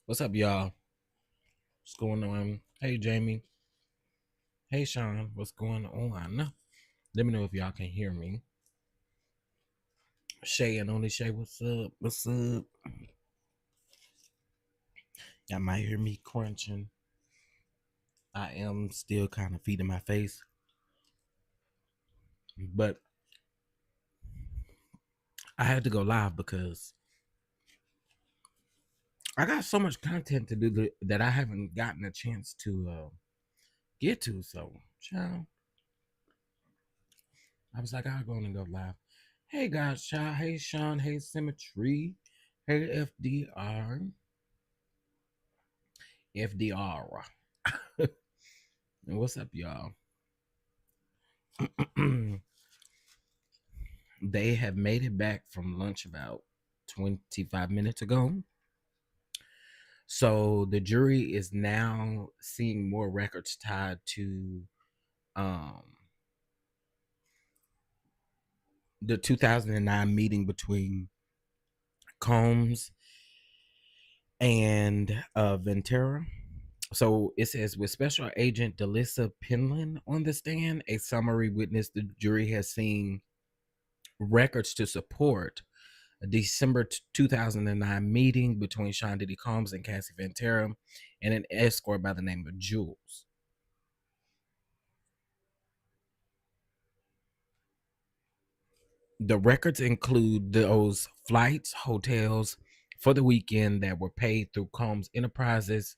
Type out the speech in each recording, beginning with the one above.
What's up, y'all? What's going on? Hey, Jamie. Hey, Sean. What's going on? Let me know if y'all can hear me. Shay and only Shay, what's up? What's up? Y'all might hear me crunching. I am still kind of feeding my face, but I had to go live because I got so much content to do that I haven't gotten a chance to get to. So, child, I was like, I'll go and go live. Hey, guys, child. Hey, Sean. Hey, Symmetry. Hey, FDR. FDR. And what's up, y'all? They have made it back from lunch about 25 minutes ago. So the jury is now seeing more records tied to um, the 2009 meeting between Combs and Ventura. So it says, with Special Agent Delissa Penland on the stand, a summary witness, the jury has seen records to support a December 2009 meeting between Sean Diddy Combs and Cassie Ventura and an escort by the name of Jules. The records include those flights, hotels for the weekend that were paid through Combs Enterprises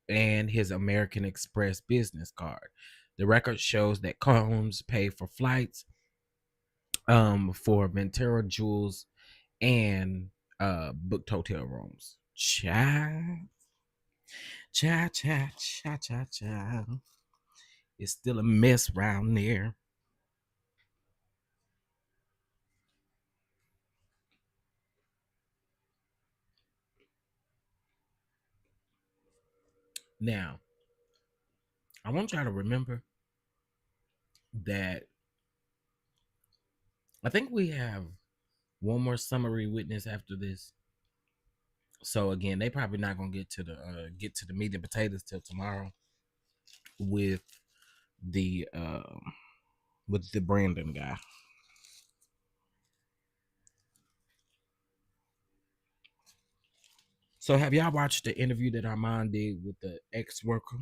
and his American Express business card. The record shows that Combs paid for flights for Ventura, Jules, and booked hotel rooms. Cha cha cha cha cha cha. It's still a mess around there. Now, I want y'all to remember that I think we have one more summary witness after this. So again, they probably not gonna get to the meat and potatoes till tomorrow with the Brandon guy. So have y'all watched the interview that Armand did with the ex worker?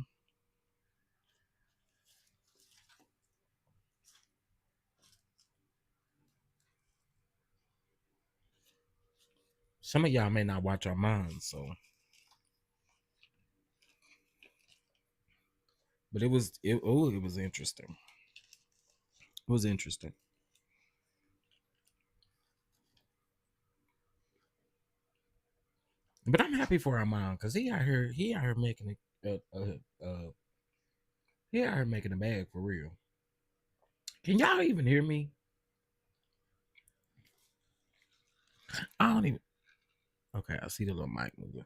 Some of y'all may not watch Armand, so but it was interesting. It was interesting. But I'm happy for Armand because he out here making he out here making a bag for real. Can y'all even hear me? I don't even. Okay, I see the little mic moving.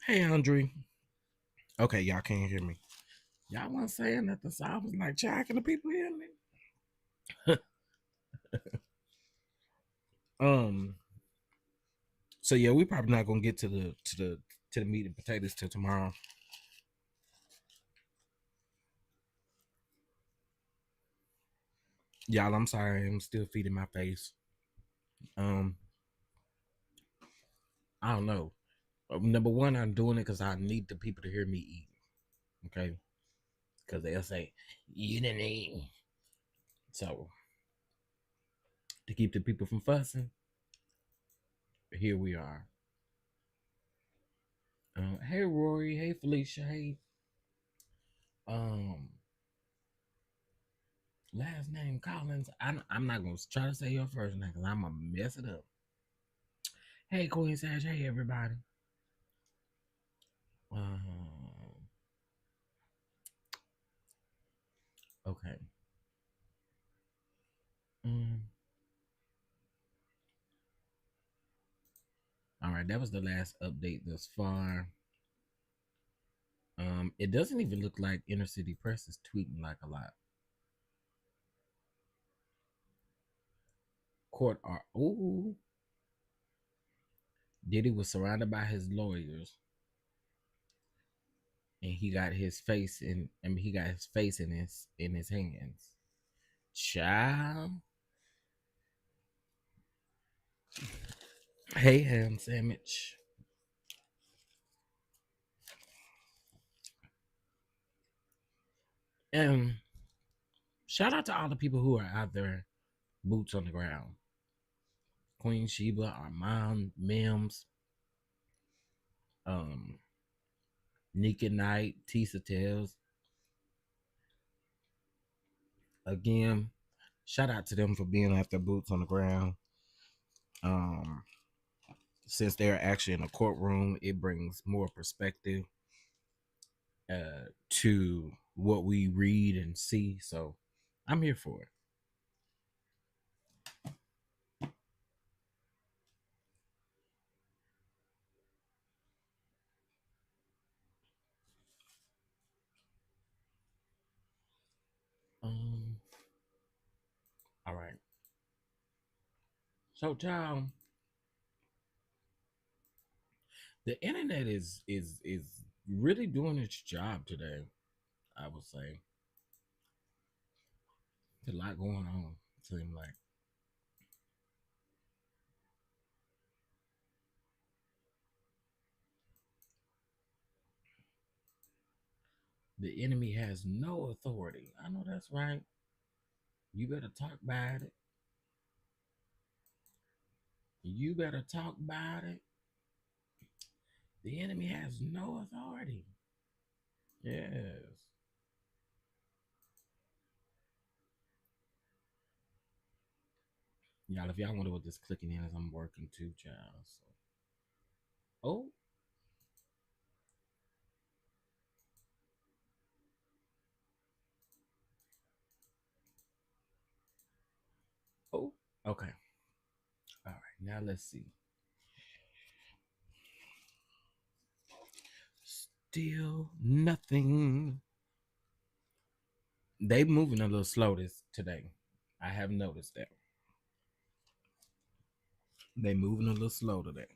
Hey, Andre. Okay, y'all can't hear me. Y'all wasn't saying nothing, so I was like, "Child, can the people hear me?" um. So yeah, we probably not gonna get to the meat and potatoes till tomorrow. Y'all, I'm sorry. I'm still feeding my face. Um, I don't know. Number one, I'm doing it because I need the people to hear me eat. Okay, because they'll say you didn't eat. So to keep the people from fussing, here we are. Hey Rory, hey Felicia, hey um last name Collins. I'm not gonna try to say your first name because I'm gonna mess it up. Hey Queen Sash, hey everybody. Um, okay. Um, all right, that was the last update thus far. It doesn't even look like Inner City Press is tweeting like a lot. court are ooh. Diddy was surrounded by his lawyers, and he got his face in. I mean, he got his face in his hands. Child, hey ham sandwich. And shout out to all the people who are out there, boots on the ground. Queen Sheba, Armand, Mims, um, Nika Knight, Tisa Tells. Again, shout out to them for being out there, boots on the ground. Um, since they're actually in a courtroom, it brings more perspective to what we read and see. So I'm here for it. Um, all right. So, child, the internet is really doing its job today. I would say there's a lot going on. It seems like the enemy has no authority. I know that's right. You better talk about it. You better talk about it. The enemy has no authority. Yes. Y'all, if y'all wonder what this clicking in is, I'm working too, child. So. Oh, oh, okay. All right, now let's see. Still nothing. They moving a little slow this today. I have noticed that. They moving a little slow today.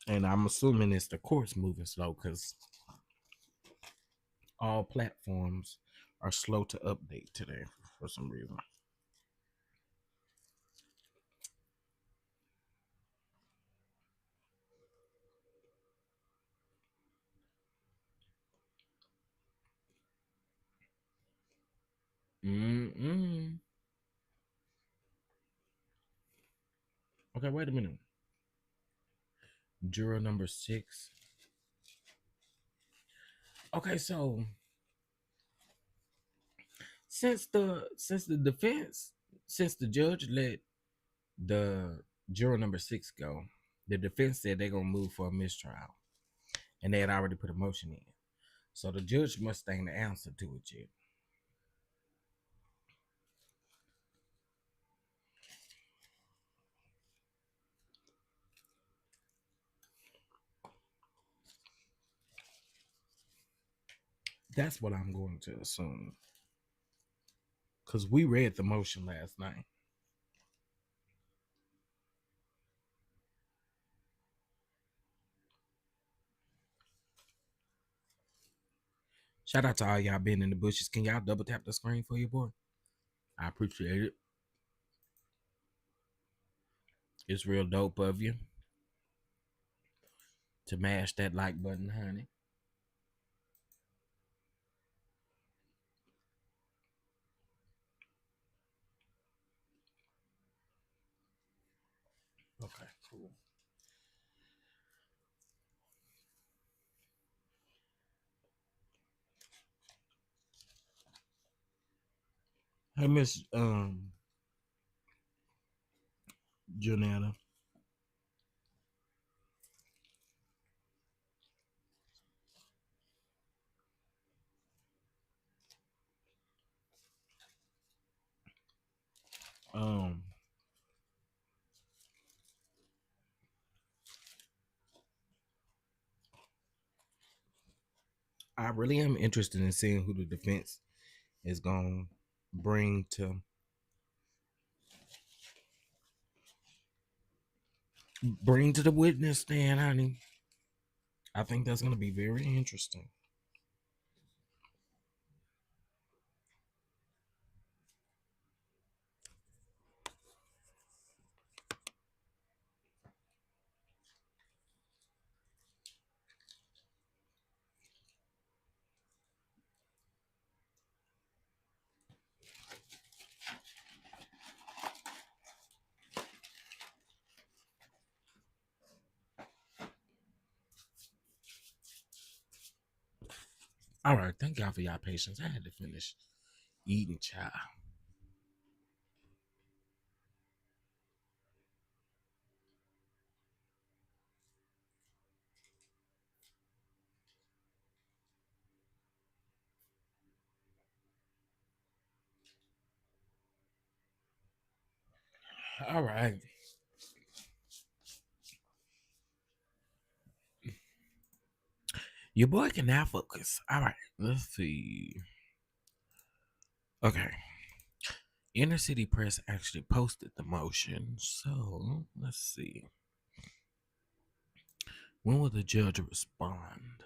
And I'm assuming it's the courts moving slow because all platforms are slow to update today for some reason. Mm-mm. Okay, wait a minute. Juror number 6. Okay, so since the judge let the juror number 6 go, the defense said they're gonna move for a mistrial, and they had already put a motion in. So the judge must think the answer to it yet. That's what I'm going to assume. Because we read the motion last night. Shout out to all y'all being in the bushes. Can y'all double tap the screen for your boy? I appreciate it. It's real dope of you to mash that like button, honey. Okay, cool. Hey, Miss Janetta. Um, I really am interested in seeing who the defense is gonna bring to the witness stand, honey. I think that's gonna be very interesting. All right, thank y'all for y'all patience. I had to finish eating, child. All right. Your boy can now focus. All right, let's see. Okay. Inner City Press actually posted the motion. So let's see. When will the judge respond?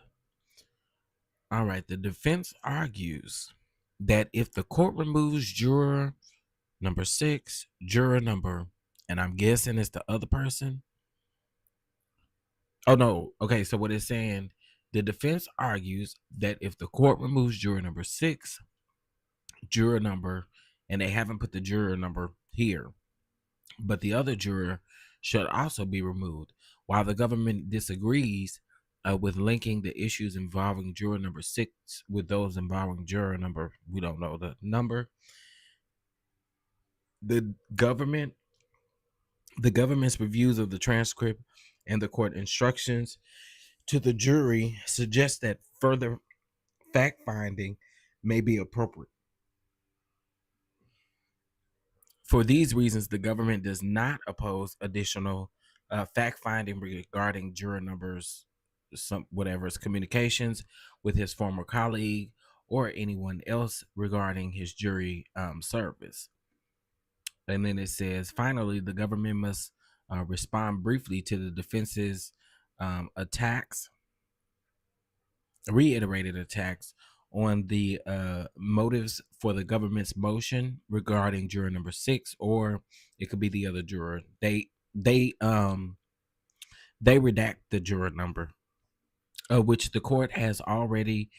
All right. The defense argues that if the court removes juror number 6, juror number, and I'm guessing it's the other person. Oh, no. Okay. So what it's saying, the defense argues that if the court removes juror number 6, juror number, and they haven't put the juror number here, but the other juror should also be removed. While the government disagrees with linking the issues involving juror number 6 with those involving juror number, we don't know the number. The government, the government's reviews of the transcript and the court instructions to the jury suggest that further fact finding may be appropriate. For these reasons, the government does not oppose additional fact finding regarding juror numbers, some whatever's communications with his former colleague or anyone else regarding his jury service. And then it says, finally, the government must respond briefly to the defense's attacks, reiterated attacks on the motives for the government's motion regarding juror number 6, or it could be the other juror. They redact the juror number, which the court has already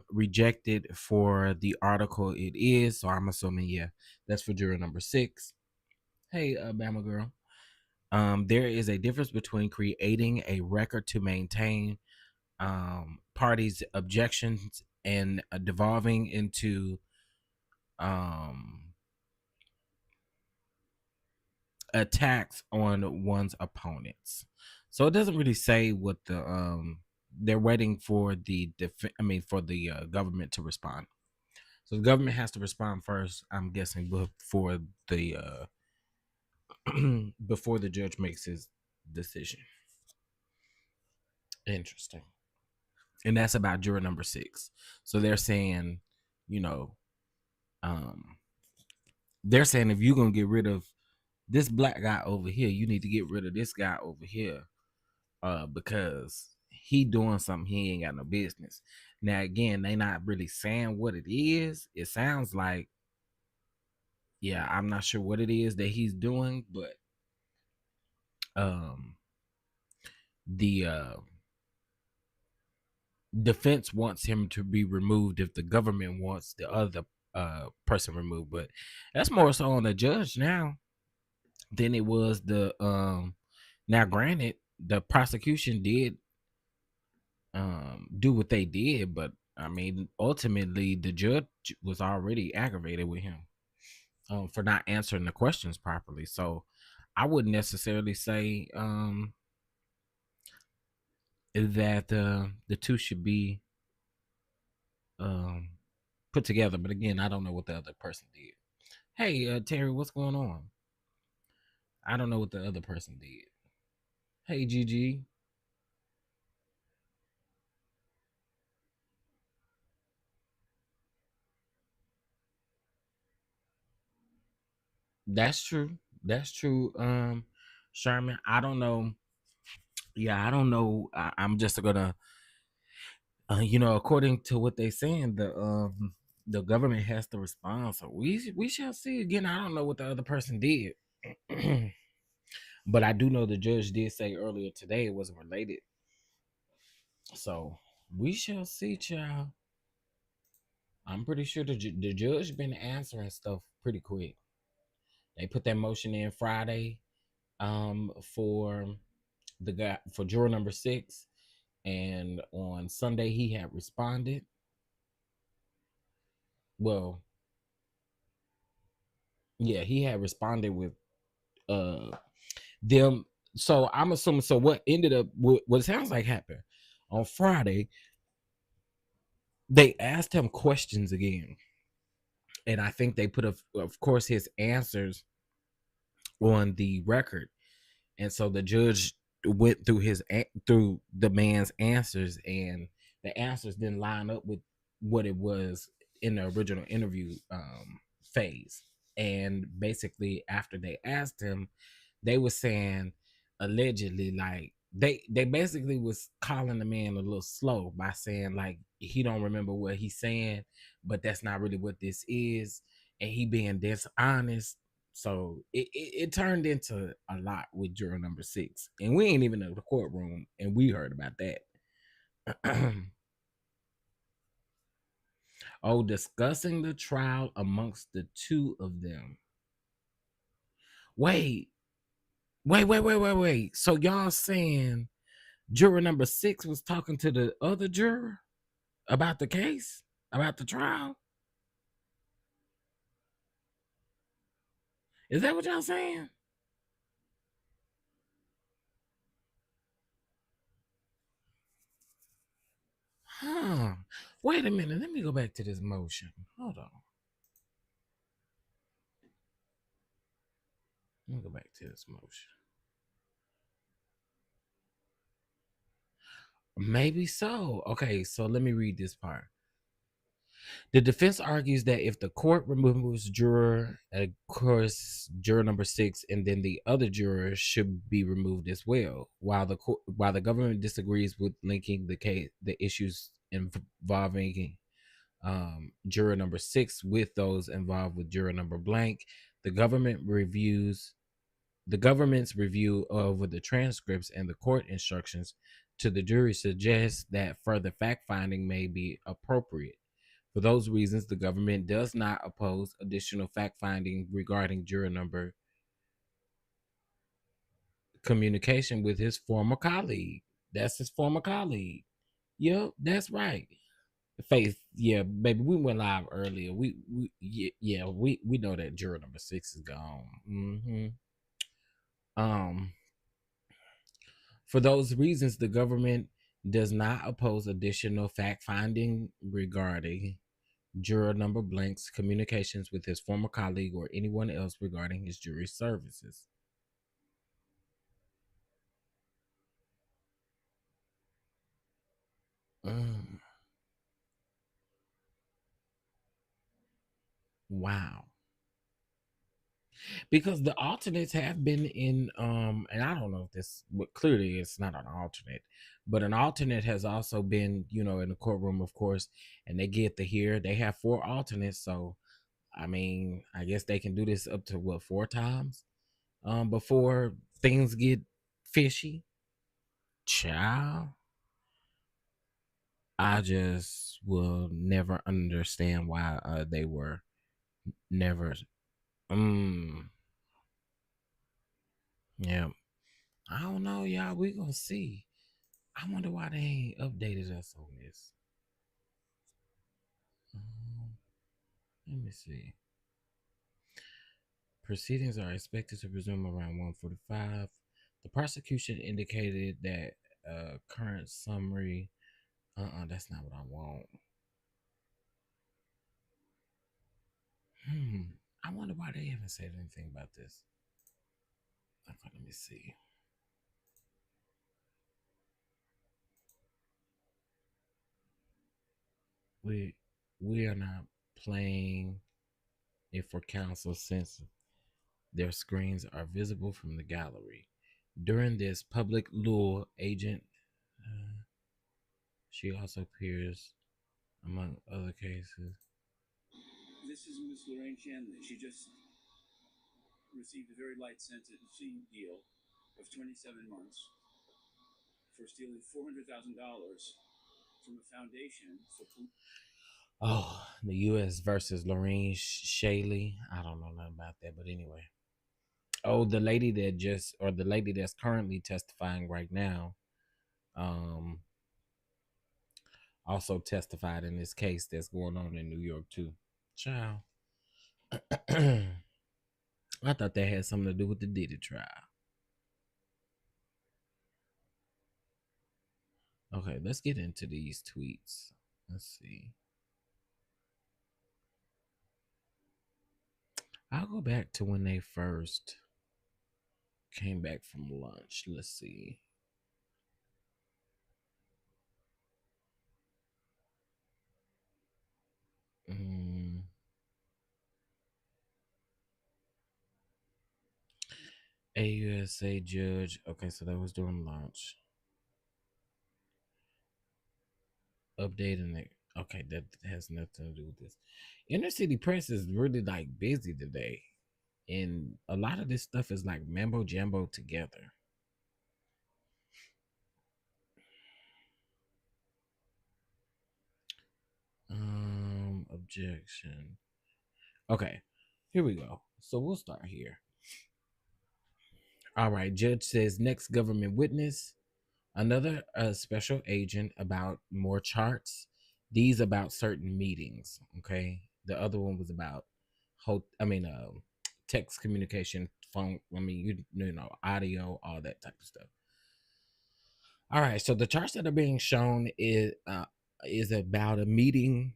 rejected for the article it is. So I'm assuming, yeah, that's for juror number 6. Hey, Bama girl. There is a difference between creating a record to maintain parties' objections and devolving into attacks on one's opponents. So it doesn't really say what the they're waiting for the for the government to respond. So the government has to respond first, I'm guessing, before the before the judge makes his decision. Interesting. And that's about juror number 6. So they're saying, you know, um, they're saying if you're gonna get rid of this black guy over here, you need to get rid of this guy over here, because he doing something he ain't got no business. Now again, they not really saying what it is. It sounds like, yeah, I'm not sure what it is that he's doing, but um, the defense wants him to be removed if the government wants the other person removed. But that's more so on the judge now than it was the now granted the prosecution did do what they did, but I mean ultimately the judge was already aggravated with him for not answering the questions properly. So I wouldn't necessarily say that the two should be um put together. But again, I don't know what the other person did. Hey, Terry, what's going on? I don't know what the other person did. Hey, Gigi. That's true. That's true. Sherman, I don't know. Yeah, I don't know. I'm just gonna, according to what they saying, the government has to respond. So we shall see. Again, I don't know what the other person did, but I do know the judge did say earlier today it wasn't related. So we shall see, child. I'm pretty sure the judge been answering stuff pretty quick. They put that motion in Friday, for the guy for juror number 6, and on Sunday he had responded. Well, yeah, he had responded with uh them. So I'm assuming. So what ended up, what sounds like happened on Friday, they asked him questions again, and I think they put, of course, his answers on the record. And so the judge went through through the man's answers, and the answers didn't line up with what it was in the original interview phase. And basically, after they asked him, they were saying, allegedly, like they basically was calling the man a little slow by saying like he don't remember what he's saying, but that's not really what this is, and he being dishonest. So it turned into a lot with juror number 6, and we ain't even in the courtroom, and we heard about that. Oh, discussing the trial amongst the two of them. Wait, wait. So y'all saying juror number 6 was talking to the other juror about the case, about the trial? Is that what y'all saying? Huh. Wait a minute. Let me go back to this motion. Hold on. Let me go back to this motion. Maybe so. Okay, so let me read this part. The defense argues that if the court removes juror, of course, juror number 6, and then the other jurors should be removed as well. While the government disagrees with linking the issues involving juror number 6 with those involved with juror number blank, the government reviews the government's review of the transcripts and the court instructions to the jury suggests that further fact finding may be appropriate. For those reasons, the government does not oppose additional fact finding regarding juror number communication with his former colleague. That's his former colleague. Yep, that's right. Faith, yeah, baby, we went live earlier. We know that juror number 6 is gone. Um, for those reasons, the government does not oppose additional fact finding regarding juror number blank's communications with his former colleague or anyone else regarding his jury services. Mm, wow. Because the alternates have been in, and I don't know if this, but clearly it's not an alternate, but an alternate has also been, in the courtroom, of course, and they get to hear they have 4 alternates. So I mean, I guess they can do this up to what, 4 times before things get fishy. Child, I just will never understand why they were never. Mm, yeah, I don't know, y'all. We gonna see. I wonder why they ain't updated us on this. Um, Let me see. Proceedings are expected to resume around 1:45. The prosecution indicated that current summary. That's not what I want. Hmm. I wonder why they haven't said anything about this. Okay, let me see. We we are not playing it for counsel sense. Their screens are visible from the gallery. During this public lure agent, she also appears among other cases. This is Miss Lorraine Shanley. She just received a very light sentencing deal of 27 months for stealing $400,000 from a foundation for. Oh, the U.S. versus Lorraine Shaley. I don't know nothing about that, but anyway. Oh, the lady that just, or the lady that's currently testifying right now, um, also testified in this case that's going on in New York too. Child, I thought that had something to do with the Diddy trial. Okay, let's get into these tweets. Let's see. I'll go back to when they first came back from lunch. Let's see. Mm, AUSA judge. Okay, so that was during lunch. Updating it. Okay, that has nothing to do with this. Inner city press is really like busy today, and a lot of this stuff is like mambo jumbo together. Objection. Okay, here we go. So we'll start here. All right, judge says next government witness, another special agent about more charts. These about certain meetings. Okay, the other one was about text communication, phone. I mean, you know, audio, all that type of stuff. All right, so the charts that are being shown is about a meeting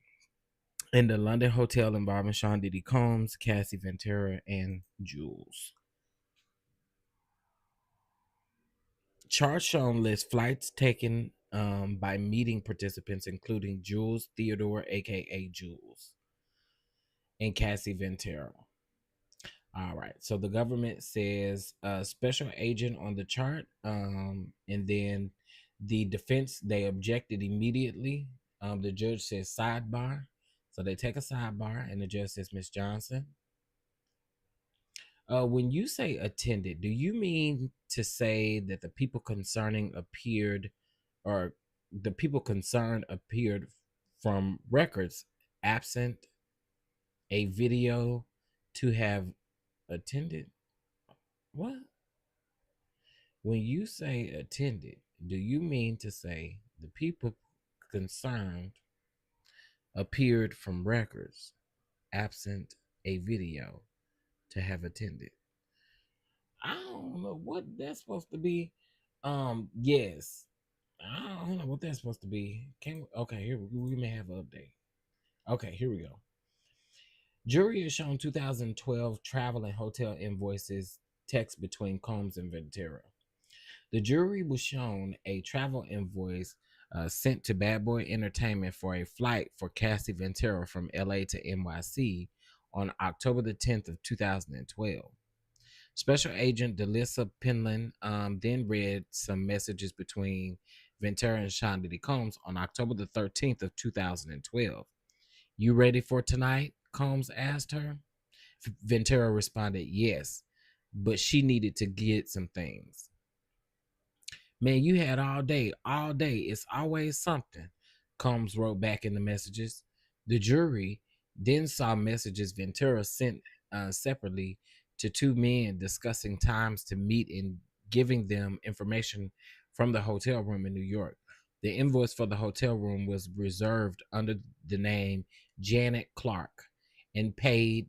in the London hotel involving Sean Diddy Combs, Cassie Ventura, and Jules. Charts shown list flights taken by meeting participants, including Jules Theodore, aka Jules, and Cassie Ventura. All right, so the government says special agent on the chart, and then the defense they objected immediately. The judge says sidebar, so they take a sidebar, and the judge says Miss Johnson. When you say attended, do you mean to say that the people concerning appeared, or the people concerned appeared from records absent a video to have attended? What? When you say attended, do you mean to say the people concerned appeared from records absent a video to have attended? I don't know what that's supposed to be. Yes. I don't know what that's supposed to be. Okay, here we may have an update. Okay, here we go. Jury has shown 2012 travel and hotel invoices text between Combs and Ventura. The jury was shown a travel invoice sent to Bad Boy Entertainment for a flight for Cassie Ventura from LA to NYC on October the 10th of 2012. Special Agent Delissa Penland then read some messages between Ventura and Sean Diddy Combs on October the 13th of 2012. You ready for tonight? Combs asked her. Ventura responded, yes, but she needed to get some things. Man, you had all day, all day. It's always something, Combs wrote back in the messages. The jury then saw messages Ventura sent separately to two men discussing times to meet and giving them information from the hotel room in New York. The invoice for the hotel room was reserved under the name Janet Clark and paid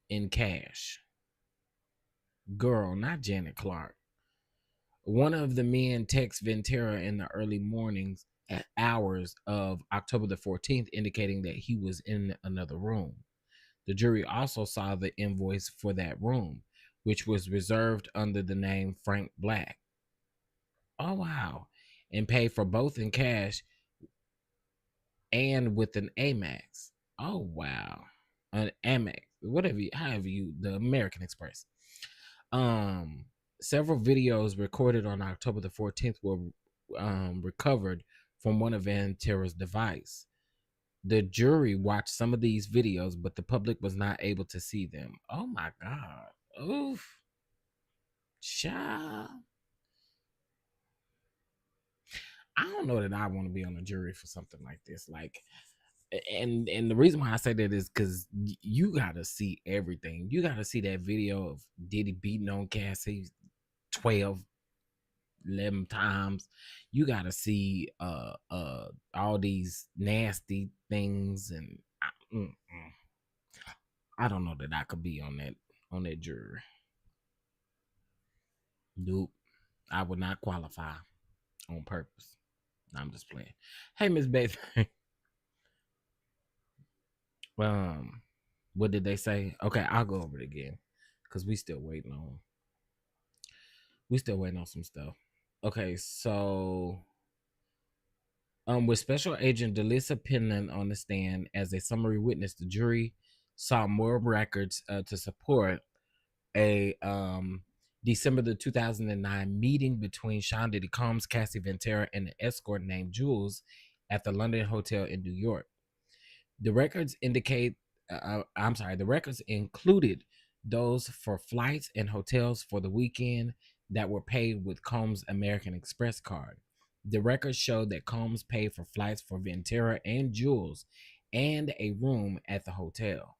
in cash. Girl, not Janet Clark. One of the men texts Ventura in the early mornings at hours of October the 14th, indicating that he was in another room. The jury also saw the invoice for that room, which was reserved under the name Frank Black. Oh, wow. And paid for both in cash and with an Amex. Oh, wow. An Amex. whatever, however you, the American Express. Um, Several videos recorded on October the 14th were recovered from one of Ventura's device. The jury watched some of these videos, but the public was not able to see them. Oh my God. Oof. Child. I don't know that I want to be on a jury for something like this. Like, and the reason why I say that is because you gotta see everything. You gotta see that video of Diddy beating on Cassie 12, 11 times. You gotta see all these nasty things, and I don't know that I could be on that jury. Nope, I would not qualify on purpose. I'm just playing. Hey, Miss Beth. um, what did they say? Okay, I'll go over it again because we still waiting on some stuff. Okay, so with Special Agent Delissa Penland on the stand as a summary witness, the jury saw more records to support a December the 2009 meeting between Sean Diddy Combs, Cassie Ventura, and an escort named Jules at the London Hotel in New York. The records indicate, the records included those for flights and hotels for the weekend that were paid with Combs' American Express card. The records showed that Combs paid for flights for Ventura and Jules and a room at the hotel.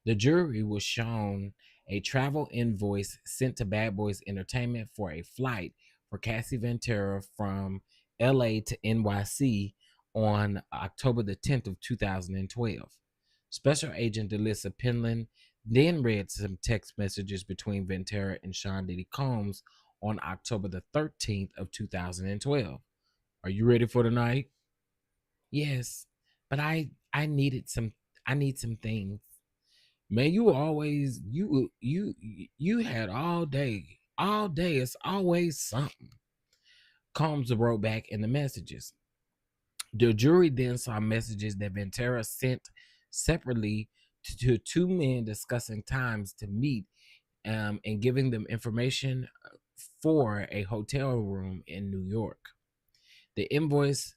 The jury was shown a travel invoice sent to Bad Boys Entertainment for a flight for Cassie Ventura from LA to NYC on October the 10th of 2012. Special Agent Delissa Penland then read some text messages between Ventura and Sean Diddy Combs on October the 13th of 2012. Are you ready for tonight? Yes, but I needed some I need some things. Man, you always you had all day. All day it's always something. Combs wrote back in the messages. The jury then saw messages that Ventura sent separately to two men discussing times to meet and giving them information for a hotel room in New York. The invoice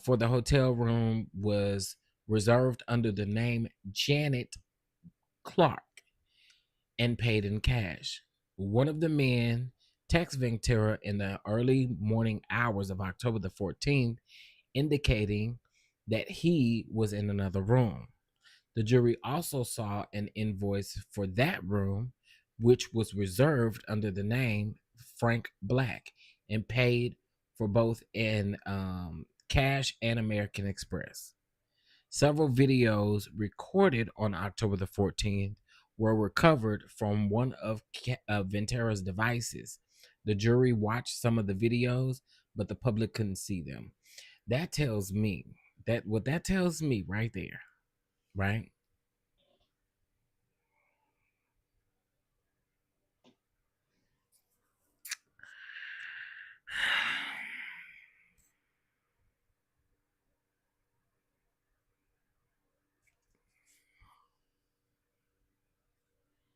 for the hotel room was reserved under the name Janet Clark and paid in cash. One of the men texted Ventura in the early morning hours of October the 14th, indicating that he was in another room. The jury also saw an invoice for that room, which was reserved under the name Frank Black and paid for both in cash and American Express. Several videos recorded on October the 14th were recovered from one of Ventura's devices. The jury watched some of the videos, but the public couldn't see them. That tells me that tells me right there, right?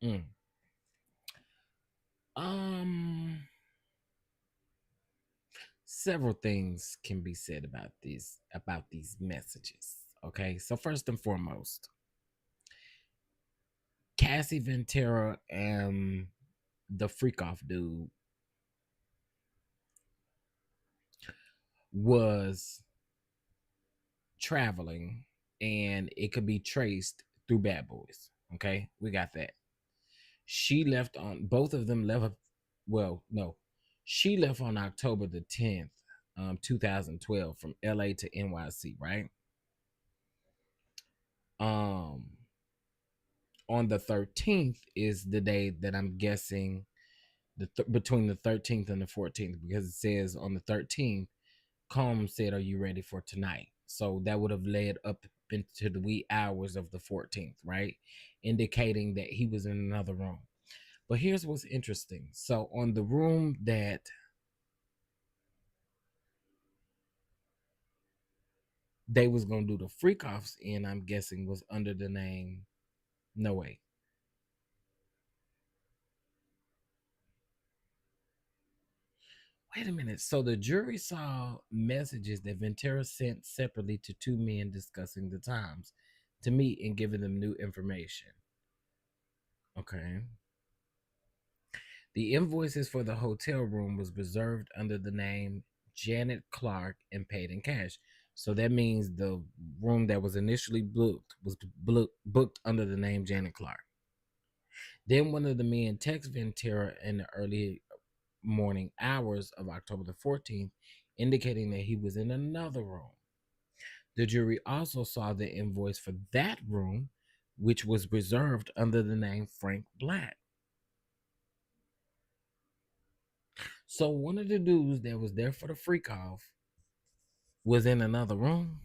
Mm. Um, Several things can be said about these messages. Okay, so first and foremost, Cassie Ventura and the freak off dude was traveling and it could be traced through Bad Boys. Okay, we got that. She left on both of them left. Well, no, she left on October the 10th, 2012, from LA to NYC. Right. Um, on the 13th is the day that I'm guessing between the 13th and the 14th, because it says on the 13th Combs said, "Are you ready for tonight?" So that would have led up into the wee hours of the 14th, right? Indicating that he was in another room. But here's what's interesting. So on the room that they was gonna do the freak offs in, I'm guessing was under the name. No way. Wait a minute. So the jury saw messages that Ventura sent separately to two men discussing the times to meet and giving them new information. Okay. The invoices for the hotel room was reserved under the name Janet Clark and paid in cash. So that means the room that was initially booked was booked under the name Janet Clark. Then one of the men texted Ventura in the early morning hours of October the 14th, indicating that he was in another room. The jury also saw the invoice for that room, which was reserved under the name Frank Black. So one of the dudes that was there for the freak off was in another room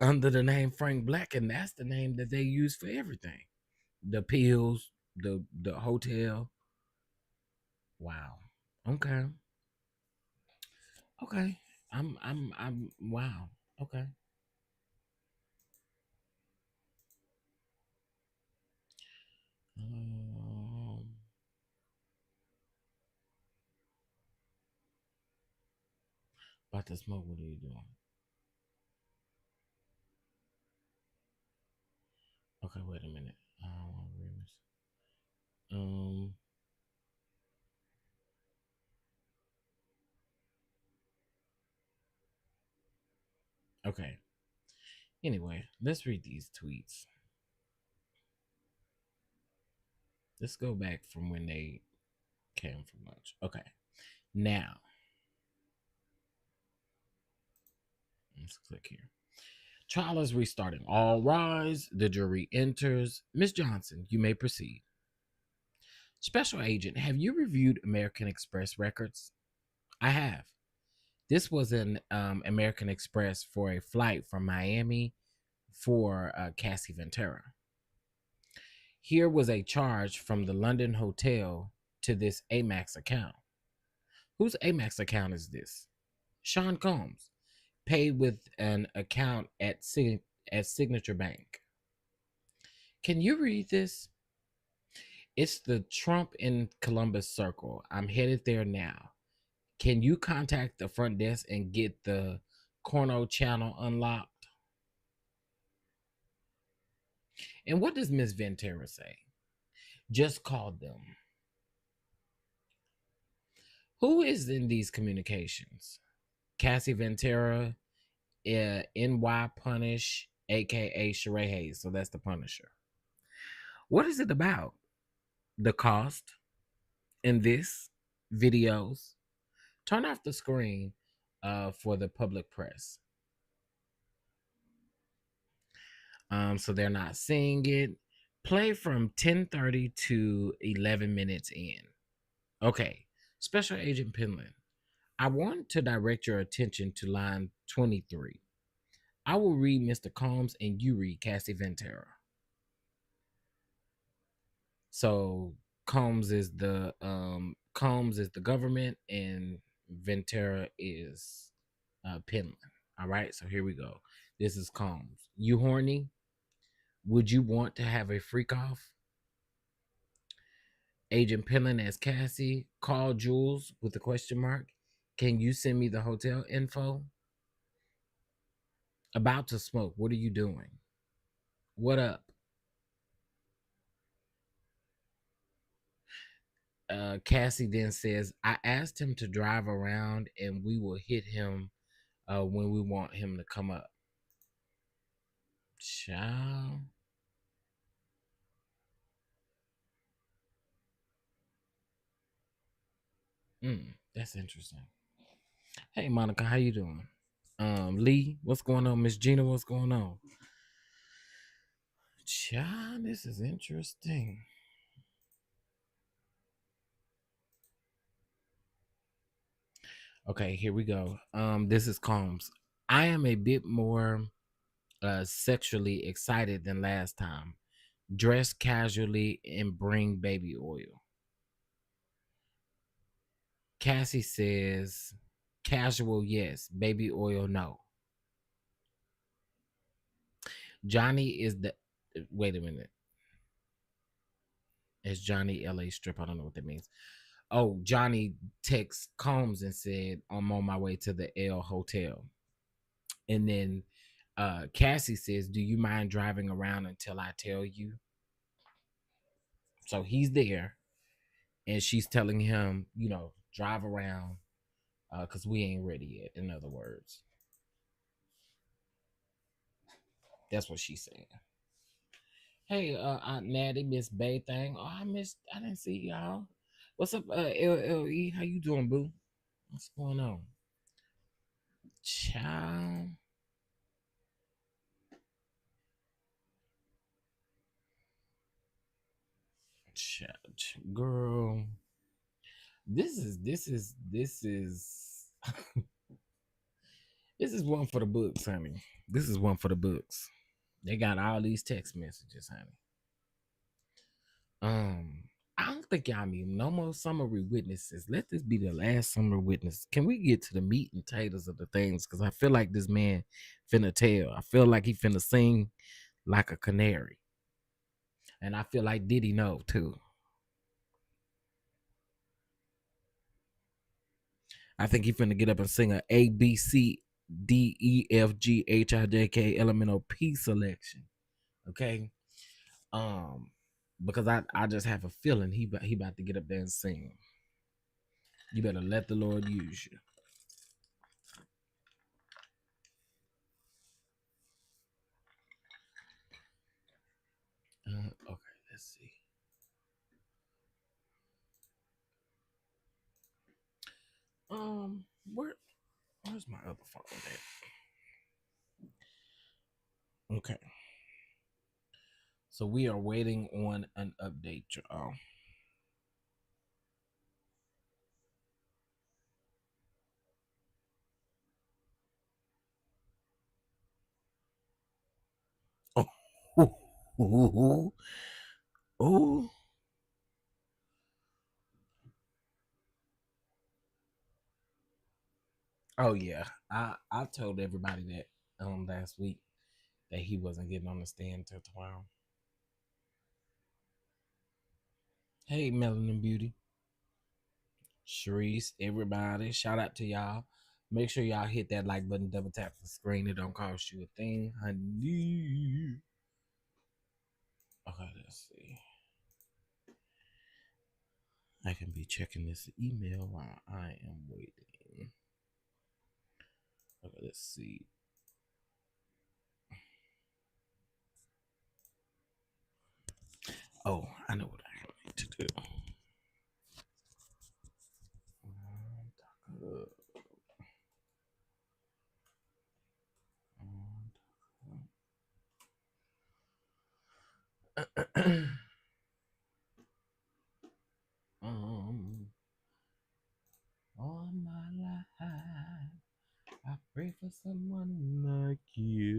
under the name Frank Black, and that's the name that they use for everything. The pills, the hotel. Wow. Okay. Okay. I'm wow. Okay. Um about to smoke, what are you doing? Okay, wait a minute. I don't want to read this. Um okay. Anyway, let's read these tweets. Let's go back from when they came from lunch. Okay. Now, let's click here. Trial is restarting. All rise. The jury enters. Miss Johnson, you may proceed. Special agent, have you reviewed American Express records? I have. This was an American Express for a flight from Miami for Cassie Ventura. Here was a charge from the London hotel to this Amex account. Whose Amex account is this? Sean Combs paid with an account at Signature Bank. Can you read this? It's the Trump in Columbus Circle. I'm headed there now. Can you contact the front desk and get the Corno channel unlocked? And what does Miss Ventura say? Just called them. Who is in these communications? Cassie Ventura, NY Punish, aka Sheree Hayes. So that's the Punisher. What is it about? The cost in this videos. Turn off the screen for the public press. So they're not seeing it. Play from 10:30 to 11 minutes in. Okay, Special Agent Penland, I want to direct your attention to line 23. I will read Mr. Combs and you read Cassie Ventura. So Combs is the government and Ventura is Penland. All right, so here we go. This is Combs. You horny? Would you want to have a freak off? Agent Penland as Cassie. Call Jules with a question mark. Can you send me the hotel info? About to smoke. What are you doing? What up? Cassie then says, I asked him to drive around and we will hit him when we want him to come up. Child. That's interesting. Hey Monica, how you doing? Lee, what's going on? Miss Gina, what's going on? Child, this is interesting. Okay, here we go. This is Combs. I am a bit more sexually excited than last time. Dress casually and bring baby oil. Cassie says, casual, yes. Baby oil, no. Johnny is the wait a minute. It's Johnny LA Strip. I don't know what that means. Oh, Johnny texts Combs and said, I'm on my way to the L Hotel. And then Cassie says, do you mind driving around until I tell you? So he's there and she's telling him, drive around because we ain't ready yet. In other words, that's what she's saying. Hey, Aunt Natty, Miss Bay thing. Oh, I didn't see y'all. What's up, LLE? How you doing, boo? What's going on? Child. Girl. This is this is one for the books, honey. This is one for the books. They got all these text messages, honey. Um, I don't think y'all need no more summary witnesses. Let this be the last summary witness. Can we get to the meat and taters of the things? Because I feel like this man finna tell. I feel like he finna sing like a canary. And I feel like Diddy know too. I think he finna get up and sing a ABCDEFGHIJKLMNOP selection. Okay. Because I just have a feeling he about to get up there and sing. You better let the Lord use you. Okay, let's see. Where's my other phone at? Okay. So we are waiting on an update, y'all. Oh, oh, oh yeah. I told everybody that last week that he wasn't getting on the stand till tomorrow. Hey, Melanin Beauty, Sharice, everybody, shout out to y'all. Make sure y'all hit that like button, double tap the screen. It don't cost you a thing, honey. Okay, let's see. I can be checking this email while I am waiting. Okay, let's see. Oh, I know what I need to do. All my life, I pray for someone like you.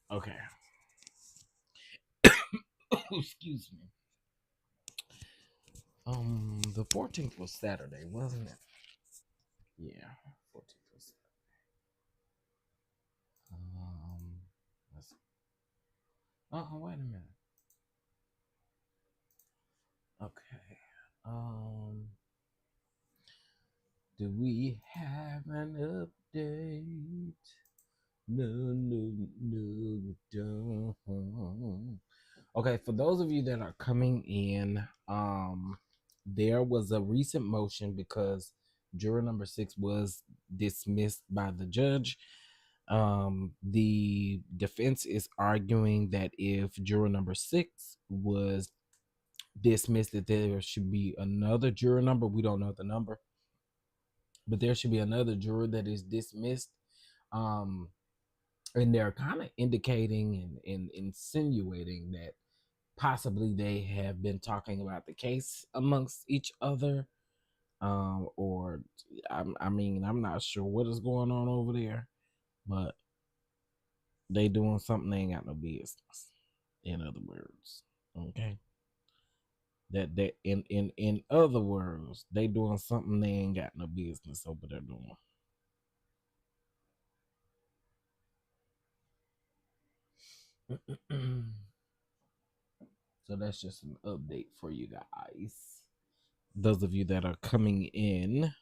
Okay. Excuse me. The 14th was Saturday, wasn't it? Yeah, 14th was Saturday. Let's. Wait a minute. Okay. Do we have an update? No, no, no, we don't. Okay, for those of you that are coming in, there was a recent motion because juror number 6 was dismissed by the judge. The defense is arguing that if juror number 6 was dismissed, that there should be another juror number. We don't know the number, but there should be another juror that is dismissed. Um, and they're kind of indicating and insinuating that possibly they have been talking about the case amongst each other. Or I mean, I'm not sure what is going on over there, but they doing something they ain't got no business. In other words, okay. That in other words, they doing something they ain't got no business over there doing. So that's just an update for you guys. Those of you that are coming in,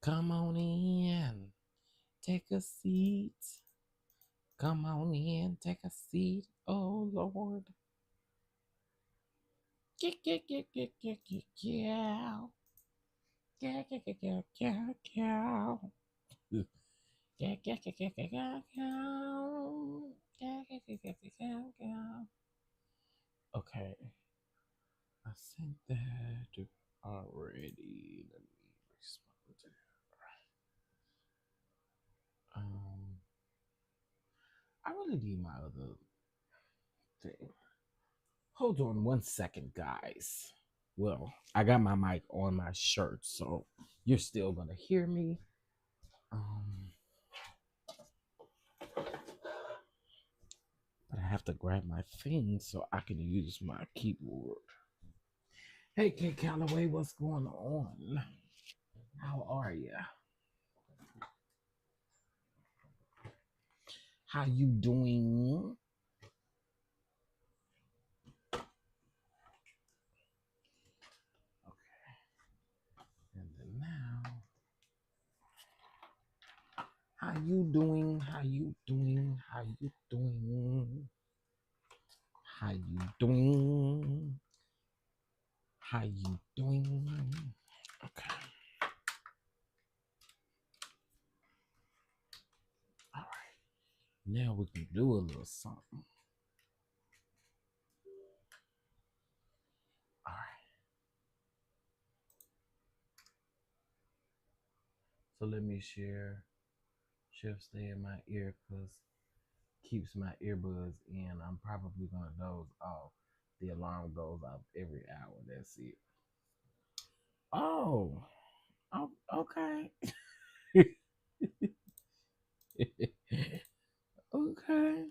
come on in, take a seat. Come on in, take a seat. Oh Lord. Yeah. Yeah, yeah, yeah, yeah, yeah, yeah. Yeah, yeah, yeah, yeah, yeah, yeah. Yeah, yeah, yeah, yeah, yeah, yeah, yeah. Yeah, yeah, yeah, yeah, yeah, yeah. Okay. I sent that already. Let me respond to that. I really need my other thing. Hold on one second, guys. Well, I got my mic on my shirt, so you're still gonna hear me. Um, but I have to grab my thing so I can use my keyboard. Hey, Kate Calloway, what's going on? How are you? How you doing? Okay, and then now, how you doing? How you doing? How you doing? How you doing? How you doing? Okay, all right. Now we can do a little something. All right. So let me share. Chef stay in my ear because keeps my earbuds in. I'm probably gonna doze off. The alarm goes off every hour. That's it. Oh, okay. Okay.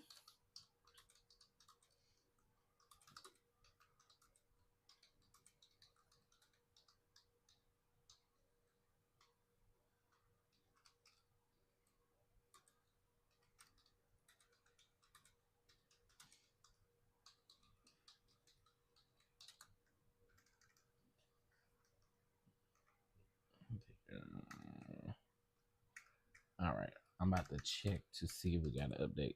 All right. I'm about to check to see if we got an update.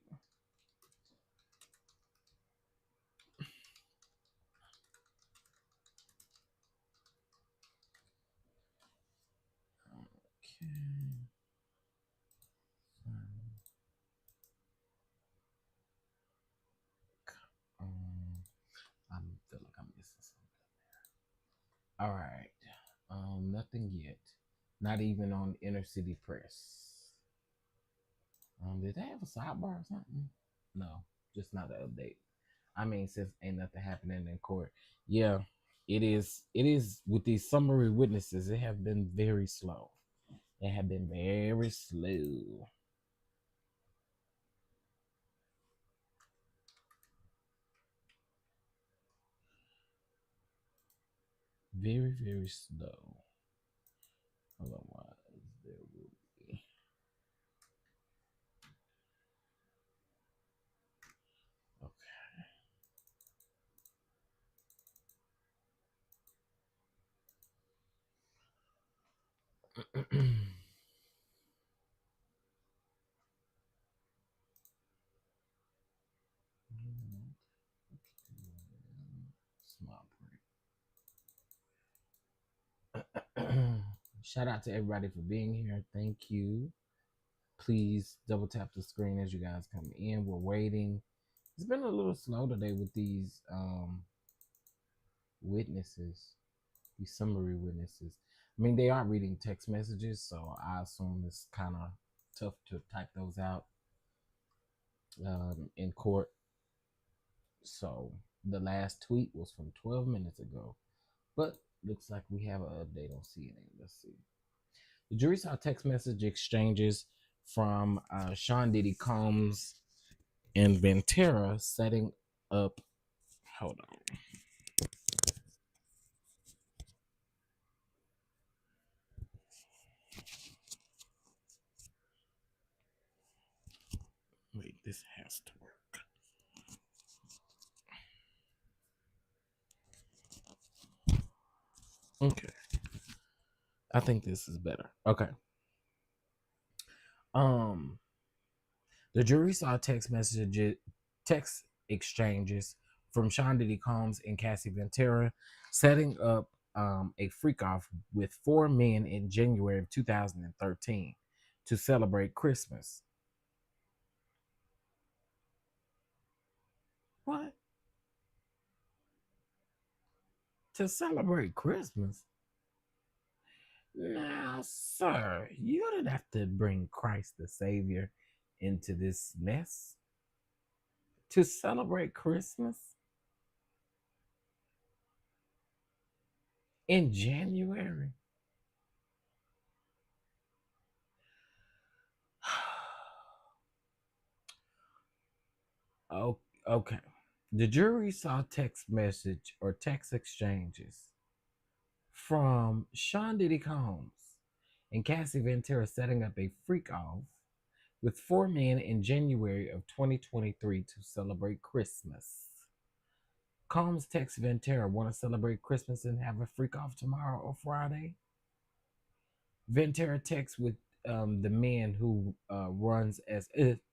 Okay. Um, I feel like I'm missing something. All right. Nothing yet. Not even on Inner City Press. Did they have a sidebar or something? No, just not an update. I mean, since ain't nothing happening in court. Yeah, it is. It is with these summary witnesses. It have been very slow. They have been very slow. Very, very slow. Otherwise, there will be. Okay. Small print. Shout out to everybody for being here. Thank you. Please double tap the screen as you guys come in. We're waiting. It's been a little slow today with these witnesses, these summary witnesses. I mean, they are reading text messages, so I assume it's kind of tough to type those out in court. So the last tweet was from 12 minutes ago, but looks like we have an update on CNN. Let's see. The jury saw text message exchanges from Sean Diddy Combs and Ventura setting up. Hold on. Wait, this has to work. Okay. I think this is better. Okay. Um, the jury saw text exchanges from Sean Diddy Combs and Cassie Ventura setting up a freak off with four men in January of 2013 to celebrate Christmas. What? To celebrate Christmas? Now, sir, you didn't have to bring Christ the Savior into this mess to celebrate Christmas in January. Oh, okay. The jury saw text message or text exchanges from Sean Diddy Combs and Cassie Ventura setting up a freak off with four men in January of 2023 to celebrate Christmas. Combs texts Ventura, want to celebrate Christmas and have a freak off tomorrow or Friday? Ventura texts with the man who runs as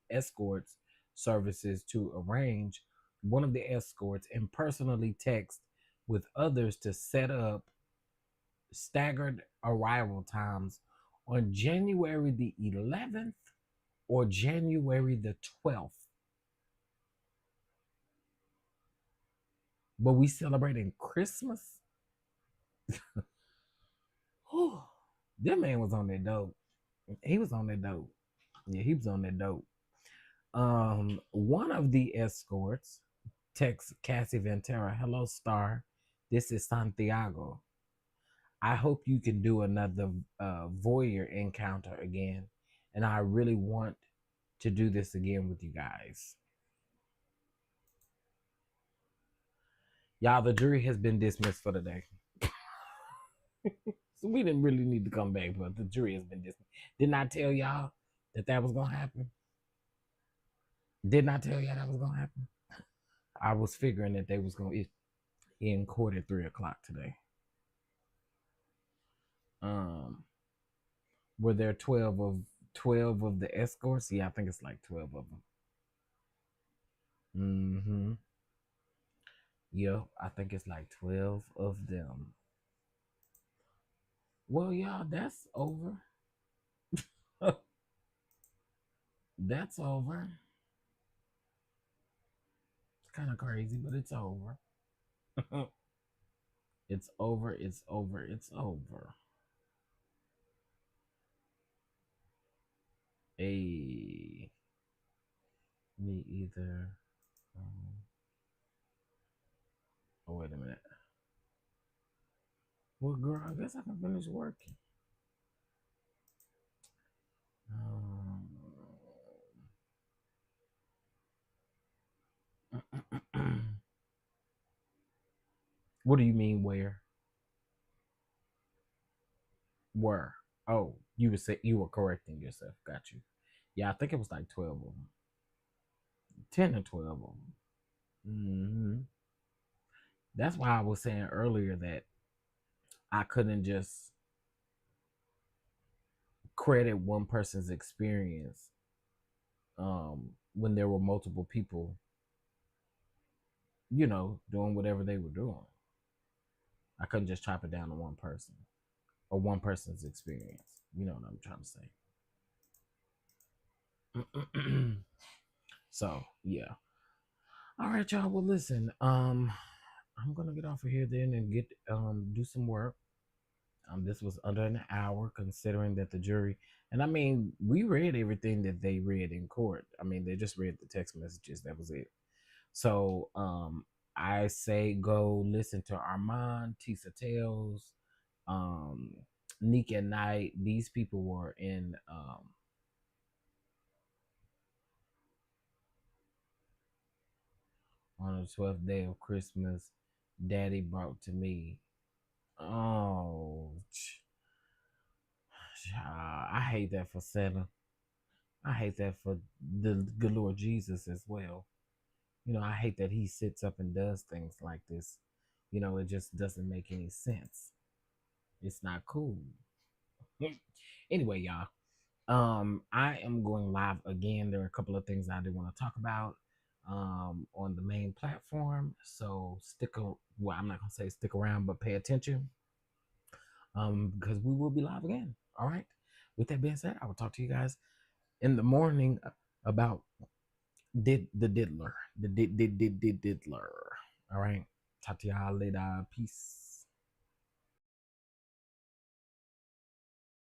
escorts services to arrange one of the escorts and personally text with others to set up staggered arrival times on January the 11th or January the 12th. But we celebrating Christmas? That man was on that dope. He was on that dope. Yeah, he was on that dope. One of the escorts texts Cassie Ventura, "Hello, Star. This is Santiago. I hope you can do another voyeur encounter again, and I really want to do this again with you guys." Y'all, the jury has been dismissed for the day. So we didn't really need to come back, but the jury has been dismissed. Didn't I tell y'all that was gonna happen? Didn't I tell y'all that was gonna happen? I was figuring that they was gonna in court at 3 o'clock today. Um, were there 12 of the escorts? Yeah, I think it's like 12 of them. Mm-hmm. Yep, I think it's like 12 of them. Well, y'all, that's over. That's over. It's kind of crazy, but it's over. It's over. It's over. It's over. A me either. Um, oh wait a minute. Well, girl, I guess I can finish working. What do you mean where? Where? Oh, you would say you were correcting yourself. Got you. Yeah, I think it was like 12 of them. 10 or 12 of them. Mm-hmm. That's why I was saying earlier that I couldn't just credit one person's experience when there were multiple people, doing whatever they were doing. I couldn't just chop it down to one person or one person's experience. You know what I'm trying to say. So yeah. All right, y'all. Well, listen. I'm gonna get off of here then and get do some work. This was under an hour, considering that the jury, and I mean, we read everything that they read in court. I mean, they just read the text messages. That was it. So, I say go listen to Armand, Tisa Tales, um, Nick at Night. These people were in on the 12th day of Christmas, Daddy brought to me. Oh, I hate that for Santa. I hate that for the good Lord Jesus as well. I hate that he sits up and does things like this. It just doesn't make any sense. It's not cool. Anyway, y'all. I am going live again. There are a couple of things I do want to talk about on the main platform. So well, I'm not gonna say stick around, but pay attention. Because we will be live again. All right. With that being said, I will talk to you guys in the morning about the diddler. The diddler. All right. Talk to y'all later. Peace.